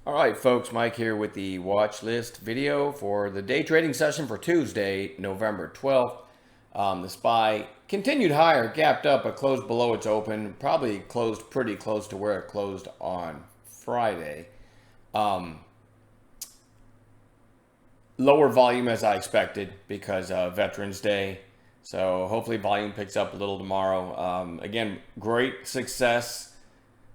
All right, folks, Mike here with the watch list video for the day trading session for Tuesday, November 12th. The SPY continued higher, gapped up, but closed below its open. Probably closed pretty close to where it closed on Friday. Lower volume as I expected because of Veterans Day. So hopefully volume picks up a little tomorrow. Again, great success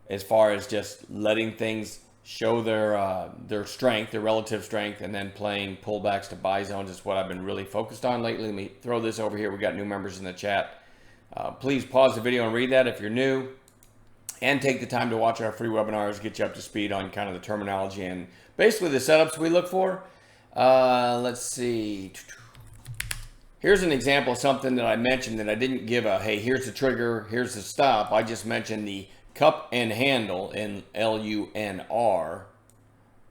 as far as just letting things show their strength, their relative strength, and then playing pullbacks to buy zones is what I've been really focused on lately. Let me throw this over here. We got new members in the chat. Please pause the video and read that if you're new, and take the time to watch our free webinars, get you up to speed on kind of the terminology and basically the setups we look for. Let's see. Here's an example of something that I mentioned that I didn't give a, hey, here's the trigger, here's the stop. I just mentioned the cup and handle in LUNR,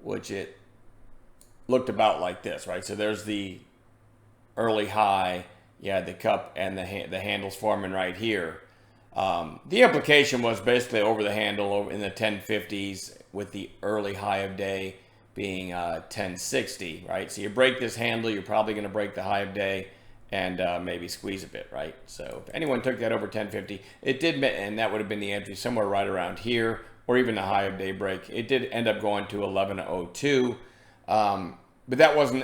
which it looked about like this, right? So there's the early high, yeah, the cup and the handle's forming right here. The implication was basically over the handle over in the 1050s with the early high of day being 1060, right? So you break this handle, you're probably going to break the high of day and maybe squeeze a bit, right? So if anyone took that over 1050, it did, and that would have been the entry somewhere right around here, or even the high of day break. It did end up going to 1102, but that wasn't,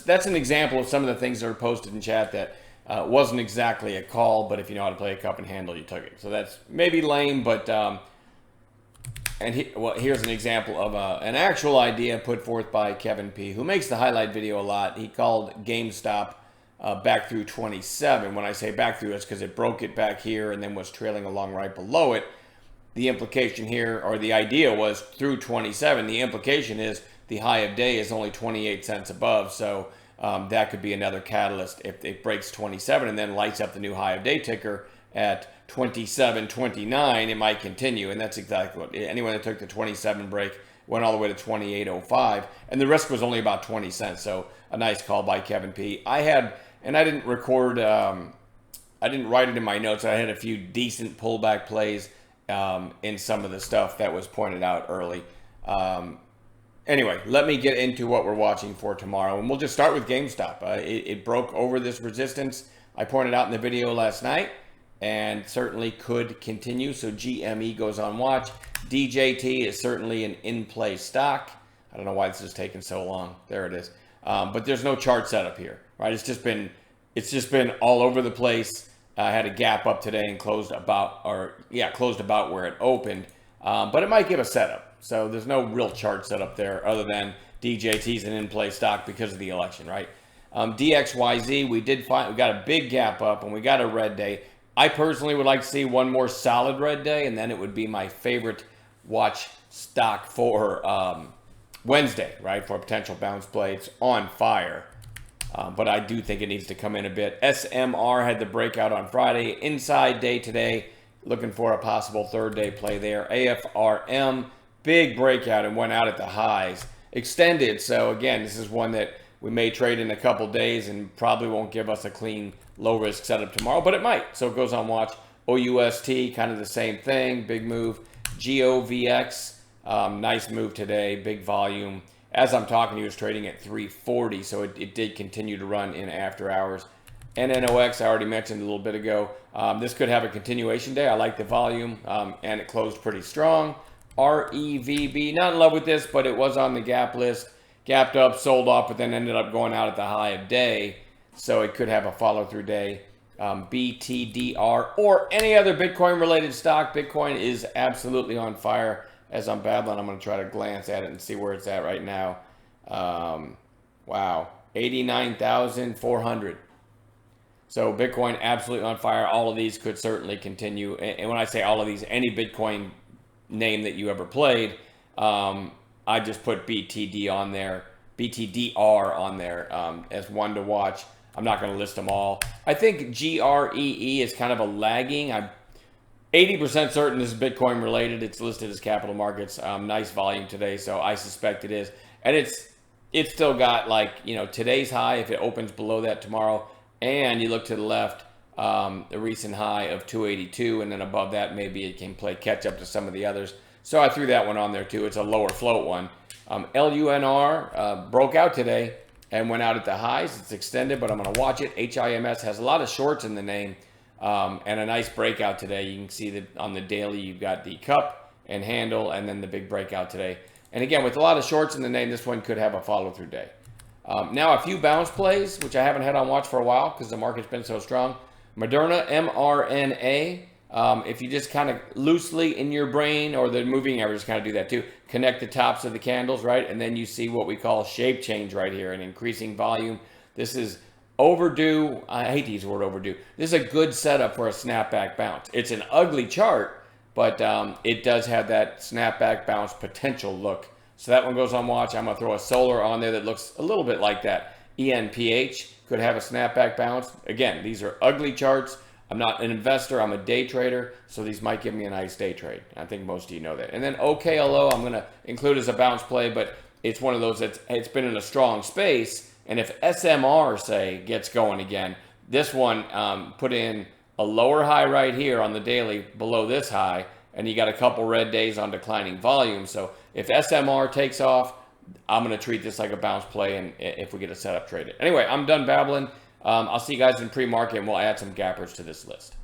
that's an example of some of the things that are posted in chat that wasn't exactly a call, but if you know how to play a cup and handle, you took it. So that's maybe lame, but here's an example of an actual idea put forth by Kevin P., who makes the highlight video a lot. He called GameStop back through 27. When I say back through, it's because it broke it back here and then was trailing along right below it. The implication here, or the idea was through 27. The implication is the high of day is only 28 cents above. So that could be another catalyst. If it breaks 27 and then lights up the new high of day ticker at 27.29, it might continue. And that's exactly what anyone that took the 27 break went all the way to 28.05, and the risk was only about 20 cents. So a nice call by Kevin P. I didn't record, I didn't write it in my notes. I had a few decent pullback plays in some of the stuff that was pointed out early. Anyway, let me get into what we're watching for tomorrow, and we'll just start with GameStop. It broke over this resistance I pointed out in the video last night, and certainly could continue. So GME goes on watch. DJT is certainly an in-play stock. I don't know why this is taking so long. There it is. But there's no chart setup here, right? It's just been all over the place. I had a gap up today and closed about where it opened. But it might give a setup. So there's no real chart setup there other than DJT's an in-play stock because of the election, right? DXYZ, we got a big gap up and we got a red day. I personally would like to see one more solid red day, and then it would be my favorite watch stock for Wednesday, right? For a potential bounce play. It's on fire. But I do think it needs to come in a bit. SMR had the breakout on Friday. Inside day today. Looking for a possible third day play there. AFRM, big breakout and went out at the highs. Extended. So again, this is one that we may trade in a couple days and probably won't give us a clean low risk setup tomorrow, but it might. So it goes on watch. OUST, kind of the same thing. Big move. GOVX, nice move today. Big volume. As I'm talking, he was trading at 340, so it did continue to run in after hours. NNOX, I already mentioned a little bit ago. This could have a continuation day. I like the volume, and it closed pretty strong. REVB, not in love with this, but it was on the gap list. Gapped up, sold off, but then ended up going out at the high of day. So it could have a follow-through day. BTDR or any other Bitcoin-related stock. Bitcoin is absolutely on fire. As I'm babbling, I'm going to try to glance at it and see where it's at right now. Wow, 89,400. So Bitcoin absolutely on fire. All of these could certainly continue. And when I say all of these, any Bitcoin name that you ever played, I just put BTD on there, BTDR on there as one to watch. I'm not going to list them all. I think GREE is kind of a lagging. I'm 80% certain this is Bitcoin related. It's listed as capital markets. Nice volume today, so I suspect it is. And it's still got today's high, if it opens below that tomorrow, and you look to the left, the recent high of 282, and then above that maybe it can play catch up to some of the others. So I threw that one on there too. It's a lower float one. LUNR broke out today and went out at the highs. It's extended, but I'm going to watch it. HIMS has a lot of shorts in the name and a nice breakout today. You can see that on the daily, you've got the cup and handle and then the big breakout today. And again, with a lot of shorts in the name, this one could have a follow-through day. Now, a few bounce plays, which I haven't had on watch for a while because the market's been so strong. Moderna, MRNA. If you just kind of loosely in your brain, or the moving averages kind of do that too, connect the tops of the candles, right? And then you see what we call shape change right here, an increasing volume. This is overdue. I hate to use the word overdue. This is a good setup for a snapback bounce. It's an ugly chart, but it does have that snapback bounce potential look. So that one goes on watch. I'm going to throw a solar on there that looks a little bit like that. ENPH could have a snapback bounce. Again, these are ugly charts. I'm not an investor. I'm a day trader. So these might give me a nice day trade. I think most of you know that. And then OKLO, I'm going to include as a bounce play, but it's one of those that's it's been in a strong space. And if SMR, say, gets going again, this one put in a lower high right here on the daily below this high, and you got a couple red days on declining volume. So if SMR takes off, I'm going to treat this like a bounce play, and if we get a setup trade it. Anyway, I'm done babbling. I'll see you guys in pre-market, and we'll add some gappers to this list.